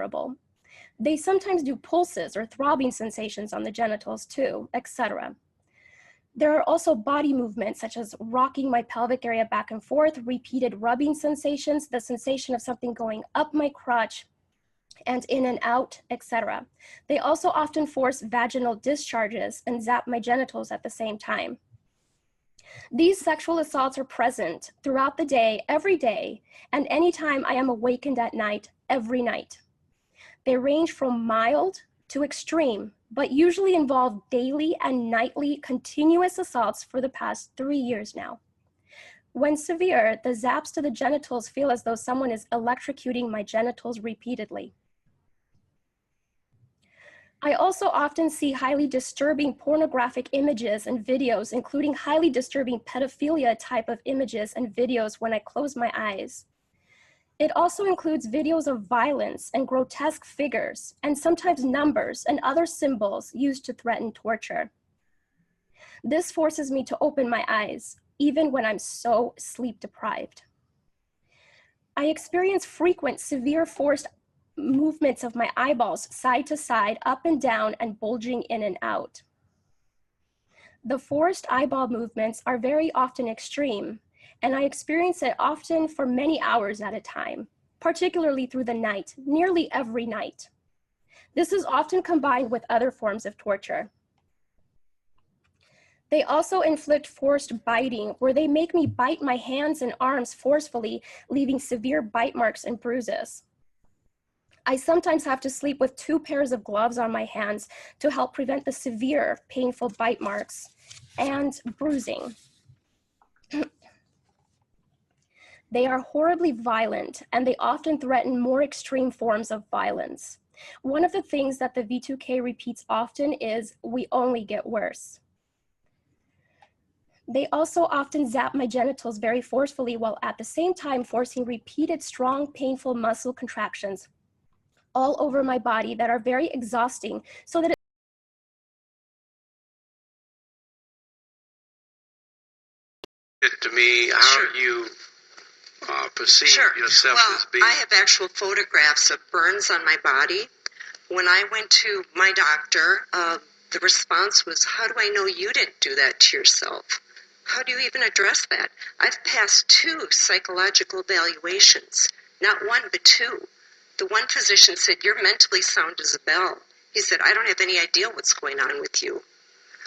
unbearable. They sometimes do pulses or throbbing sensations on the genitals too, etc. There are also body movements such as rocking my pelvic area back and forth, repeated rubbing sensations, the sensation of something going up my crotch and in and out, etc. They also often force vaginal discharges and zap my genitals at the same time. These sexual assaults are present throughout the day, every day, and anytime I am awakened at night, every night. They range from mild to extreme, but usually involve daily and nightly continuous assaults for the past 3 years now. When severe, the zaps to the genitals feel as though someone is electrocuting my genitals repeatedly. I also often see highly disturbing pornographic images and videos, including highly disturbing pedophilia type of images and videos when I close my eyes. It also includes videos of violence and grotesque figures, and sometimes numbers and other symbols used to threaten torture. This forces me to open my eyes, even when I'm so sleep deprived. I experience frequent, severe forced movements of my eyeballs side to side, up and down, and bulging in and out. The forced eyeball movements are very often extreme, and I experience it often for many hours at a time, particularly through the night, nearly every night. This is often combined with other forms of torture. They also inflict forced biting, where they make me bite my hands and arms forcefully, leaving severe bite marks and bruises. I sometimes have to sleep with 2 pairs of gloves on my hands to help prevent the severe, painful bite marks and bruising. They are horribly violent, and they often threaten more extreme forms of violence. One of the things that the V2K repeats often is, "We only get worse." They also often zap my genitals very forcefully while at the same time forcing repeated, strong, painful muscle contractions all over my body that are very exhausting, so that to me, how do you perceive yourself as being? I have actual photographs of burns on my body. When I went to my doctor, the response was, "How do I know you didn't do that to yourself? How do you even address that?" I've passed 2 psychological evaluations, not 1, but 2. The one physician said, "You're mentally sound as a bell." He said, "I don't have any idea what's going on with you."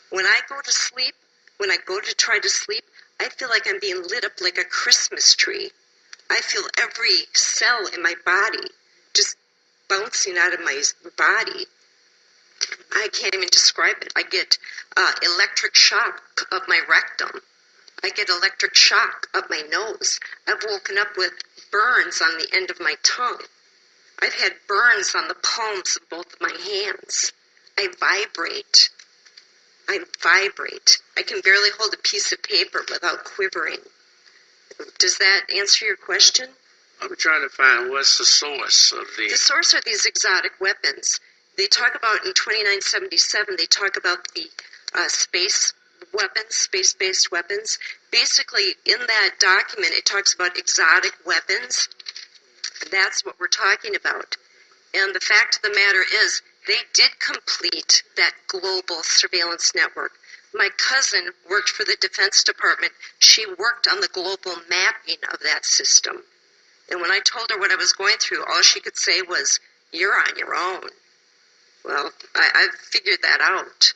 When I go to sleep, when I go to try to sleep, I feel like I'm being lit up like a Christmas tree. I feel every cell in my body just bouncing out of my body. I can't even describe it. I get electric shock of my rectum. I get electric shock up my nose. I've woken up with burns on the end of my tongue. I've had burns on the palms of both of my hands. I vibrate. I can barely hold a piece of paper without quivering. Does that answer your question? I'm trying to find what's the source of the... The source are these exotic weapons. They talk about, in 2977, they talk about the space weapons, space-based weapons. Basically, in that document, it talks about exotic weapons. That's what we're talking about. And the fact of the matter is, they did complete that global surveillance network. My cousin worked for the Defense Department. She worked on the global mapping of that system. And when I told her what I was going through, all she could say was, "You're on your own." Well, I've figured that out.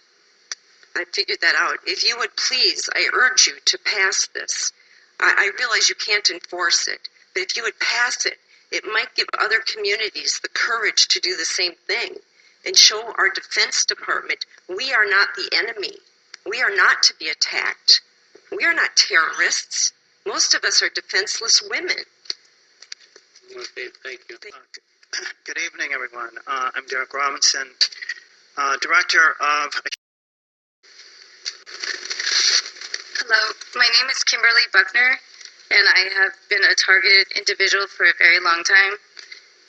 If you would please, I urge you to pass this. I realize you can't enforce it, but if you would pass it, it might give other communities the courage to do the same thing and show our Defense Department we are not the enemy. We are not to be attacked. We are not terrorists. Most of us are defenseless women. Okay, thank you. Good evening, everyone. I'm Derek Robinson, Director of... Hello, my name is Kimberly Buckner, and I have been a targeted individual for a very long time.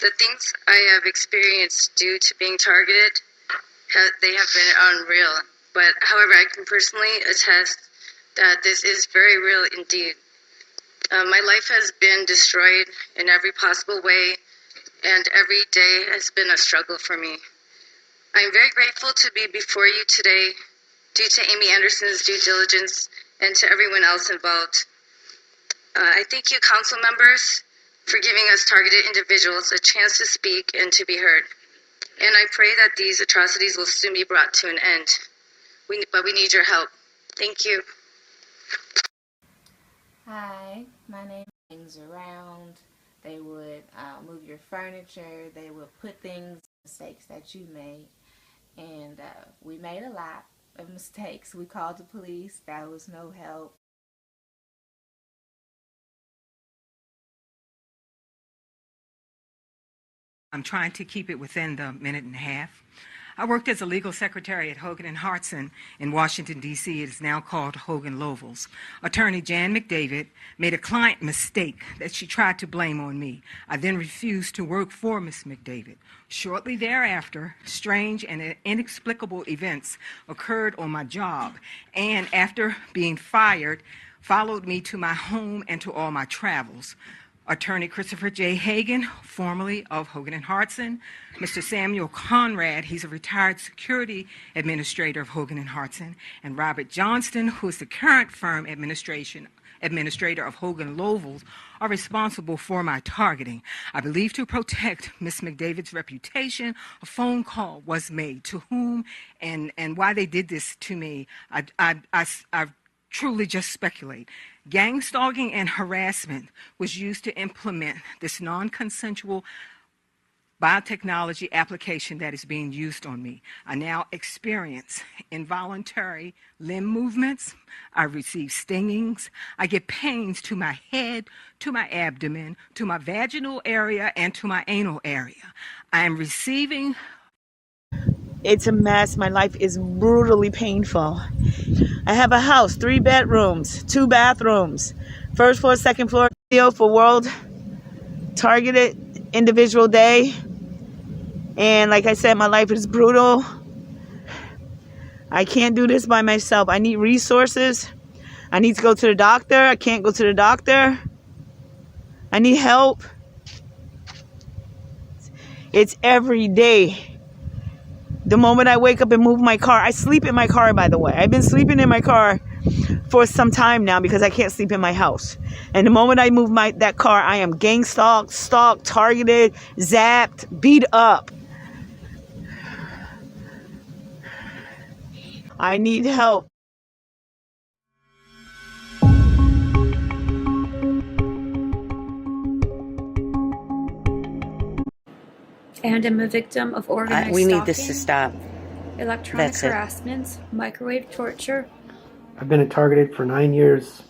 The things I have experienced due to being targeted, they have been unreal. But however, I can personally attest that this is very real indeed. My life has been destroyed in every possible way, and every day has been a struggle for me. I am very grateful to be before you today due to Amy Anderson's due diligence and to everyone else involved. I thank you, council members, for giving us targeted individuals a chance to speak and to be heard. And I pray that these atrocities will soon be brought to an end. But we need your help. Thank you. Hi, my name is Things Around. They would move your furniture. They would put things, mistakes that you made. And we made a lot of mistakes. We called the police. That was no help. I'm trying to keep it within the minute and a half. I worked as a legal secretary at Hogan and Hartson in Washington, D.C. It is now called Hogan Lovells. Attorney Jan McDavid made a client mistake that she tried to blame on me. I then refused to work for Miss McDavid. Shortly thereafter, strange and inexplicable events occurred on my job, and after being fired, followed me to my home and to all my travels. Attorney Christopher J. Hagan, formerly of Hogan and Hartson, Mr. Samuel Conrad, he's a retired security administrator of Hogan and Hartson, and Robert Johnston, who is the current firm administrator of Hogan Lovells, are responsible for my targeting. I believe to protect Miss McDavid's reputation, a phone call was made to whom and why they did this to me. I truly just speculate. Gang stalking and harassment was used to implement this non-consensual biotechnology application that is being used on me. I now experience involuntary limb movements. I receive stingings. I get pains to my head, to my abdomen, to my vaginal area, and to my anal area. I am receiving... It's a mess. My life is brutally painful. I have a house, 3 bedrooms, 2 bathrooms, first floor, second floor, deal for World Targeted Individual Day. And like I said, my life is brutal. I can't do this by myself. I need resources. I need to go to the doctor. I can't go to the doctor. I need help. It's every day. The moment I wake up and move my car, I sleep in my car, by the way. I've been sleeping in my car for some time now because I can't sleep in my house. And the moment I move that car, I am gang stalked, targeted, zapped, beat up. I need help. And am a victim of organized we need stalking, this to stop. electronic That's it. harassment, microwave torture. I've been targeted for 9 years,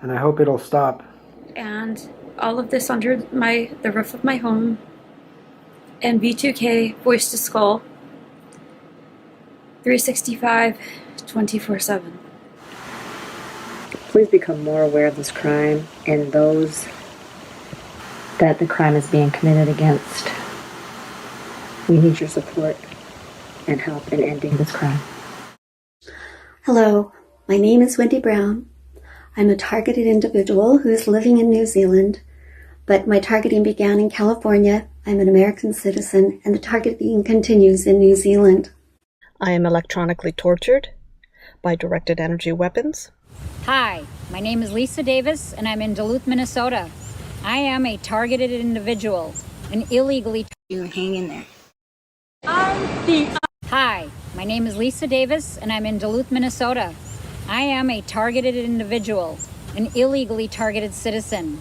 and I hope it'll stop. And all of this under the roof of my home. And B2K, voice to skull, 365, 24/7. Please become more aware of this crime and those that the crime is being committed against. We need your support and help in ending this crime. Hello, my name is Wendy Brown. I'm a targeted individual who is living in New Zealand, but my targeting began in California. I'm an American citizen, and the targeting continues in New Zealand. I am electronically tortured by directed energy weapons. Hi, my name is Lisa Davis, and I'm in Duluth, Minnesota. I am a targeted individual, an illegally... You hang in there. Hi, my name is Lisa Davis, and I'm in Duluth, Minnesota. I am a targeted individual, an illegally targeted citizen.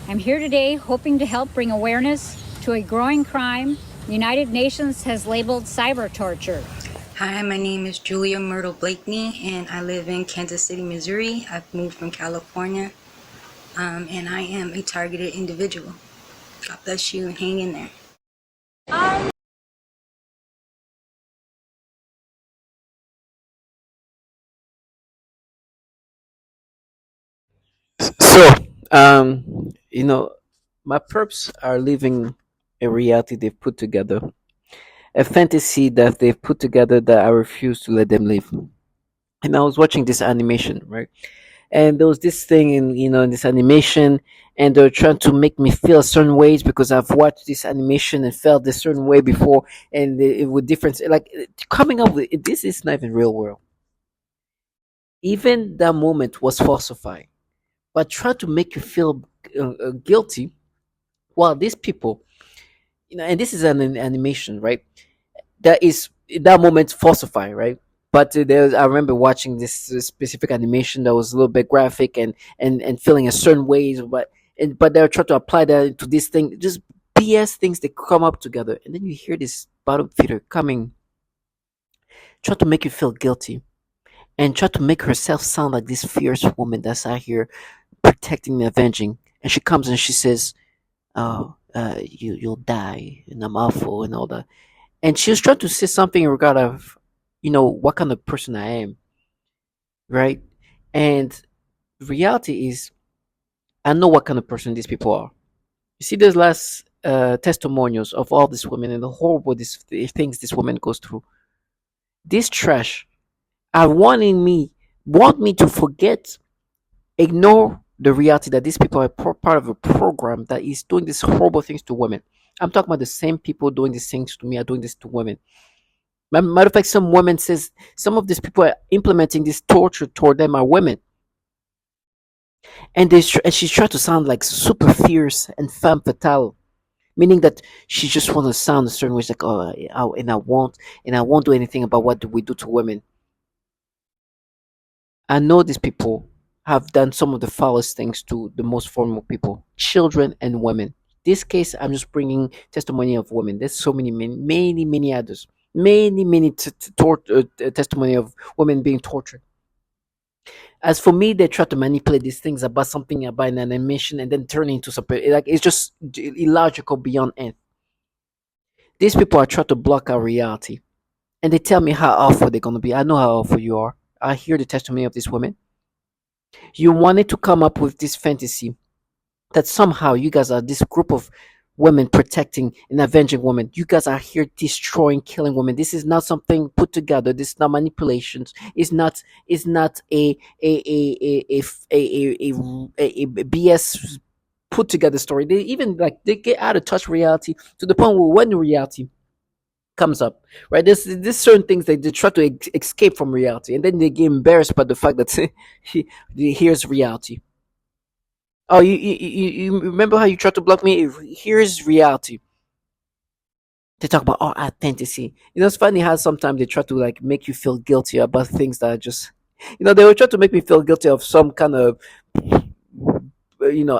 I'm here today hoping to help bring awareness to a growing crime the United Nations has labeled cyber torture. Hi, my name is Julia Myrtle Blakeney, and I live in Kansas City, Missouri. I've moved from California, and I am a targeted individual. God bless you, and hang in there. So, my perps are living a reality they've put together, a fantasy that they've put together that I refuse to let them live. And I was watching this animation, right? And there was this thing in in this animation, and they're trying to make me feel a certain ways because I've watched this animation and felt a certain way before, and with different like coming up with this is not even real world. Even that moment was falsified, but try to make you feel guilty. While these people, and this is an animation, right? That is that moment falsified, right? But I remember watching this specific animation that was a little bit graphic and feeling a certain ways, but they're trying to apply that to this thing, just BS things that come up together, and then you hear this bottom feeder coming, try to make you feel guilty, and try to make herself sound like this fierce woman that's out here protecting and avenging, and she comes and she says, "Oh, you'll die, and I'm awful, and all that." And she was trying to say something in regard of, what kind of person I am, right? And the reality is, I know what kind of person these people are. You see, those last testimonials of all these women and the horrible things this woman goes through. This trash are want me to forget, ignore the reality that these people are part of a program that is doing these horrible things to women. I'm talking about the same people doing these things to me are doing this to women. Matter of fact, some women says some of these people are implementing this torture toward them are women, and and she's trying to sound like super fierce and femme fatale, meaning that she just wants to sound a certain way. She's like, oh, and I won't do anything about what we do to women. I know these people have done some of the foulest things to the most vulnerable people, children and women. This case, I'm just bringing testimony of women. There's so many others, many testimony of women being tortured. As for me, they try to manipulate these things about something about an animation and then turn it into something like it's just illogical beyond end. These people are trying to block our reality, and they tell me how awful they're gonna be. I know how awful you are. I hear the testimony of these women. You wanted to come up with this fantasy that somehow you guys are this group of women protecting and avenging women. You guys are here destroying, killing women. This is not something put together. This is not manipulations. It's not a BS put together story. They even they get out of touch reality to the point where when reality comes up, right? There's certain things that they try to escape from reality, and then they get embarrassed by the fact that here's reality. Oh, you remember how you tried to block me? Here's reality. They talk about authenticity. It's funny how sometimes they try to make you feel guilty about things that are just, they will try to make me feel guilty of some kind of,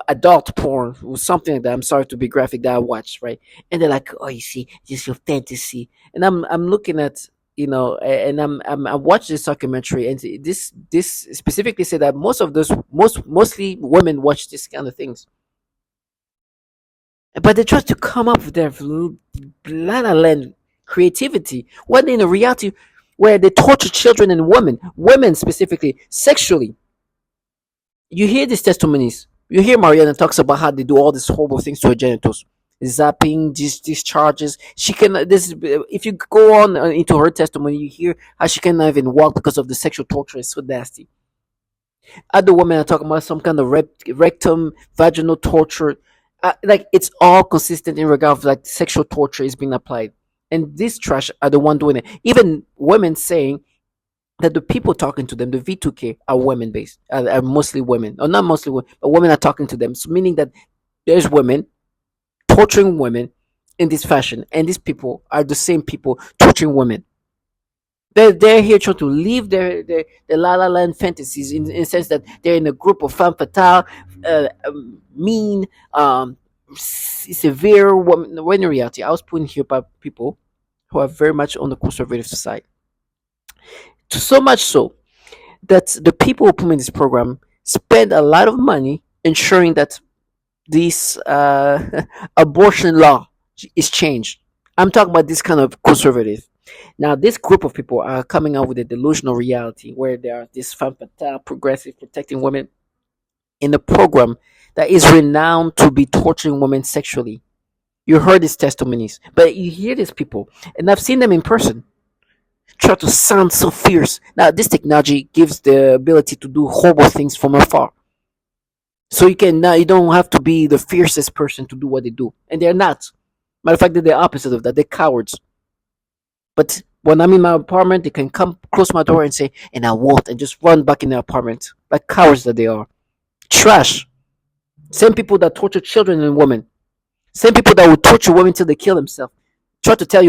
adult porn or something like that. I'm sorry to be graphic that I watched, right? And they're like, oh, you see, this is your fantasy. And I'm looking at, and I watched this documentary, and this specifically said that mostly women watch this kind of things, but they try to come up with their la la land creativity when in a reality where they torture children and women specifically sexually. You hear these testimonies. You hear Mariana talks about how they do all these horrible things to her genitals, zapping, discharges. She can this if you go on into her testimony, you hear how she cannot even walk because of the sexual torture. It's so nasty. Other women are talking about some kind of rectum, vaginal torture. It's all consistent in regard of sexual torture is being applied, and these trash are the one doing it. Even women saying that the people talking to them, the V2K, are women based, are mostly women, or not mostly women, but women are talking to them. So meaning that there's women torturing women in this fashion, and these people are the same people torturing women. They're here trying to live their la la land fantasies in the sense that they're in a group of femme fatale, mean, severe women. When in reality, I was putting here by people who are very much on the conservative side. So much so that the people who put me in this program spend a lot of money ensuring that this abortion law is changed. I'm talking about this kind of conservative. Now, this group of people are coming out with a delusional reality where there are this femme fatale, progressive, protecting women in a program that is renowned to be torturing women sexually. You heard these testimonies, but you hear these people, and I've seen them in person. try to sound so fierce. Now, this technology gives the ability to do horrible things from afar. So you can now, you don't have to be the fiercest person to do what they do, and they're not. Matter of fact, they're the opposite of that. They're cowards. But when I'm in my apartment, they can come close my door and say, "And I won't," and just run back in their apartment like cowards that they are. Trash. Same people that torture children and women. Same people that will torture women till they kill themselves. Try to tell you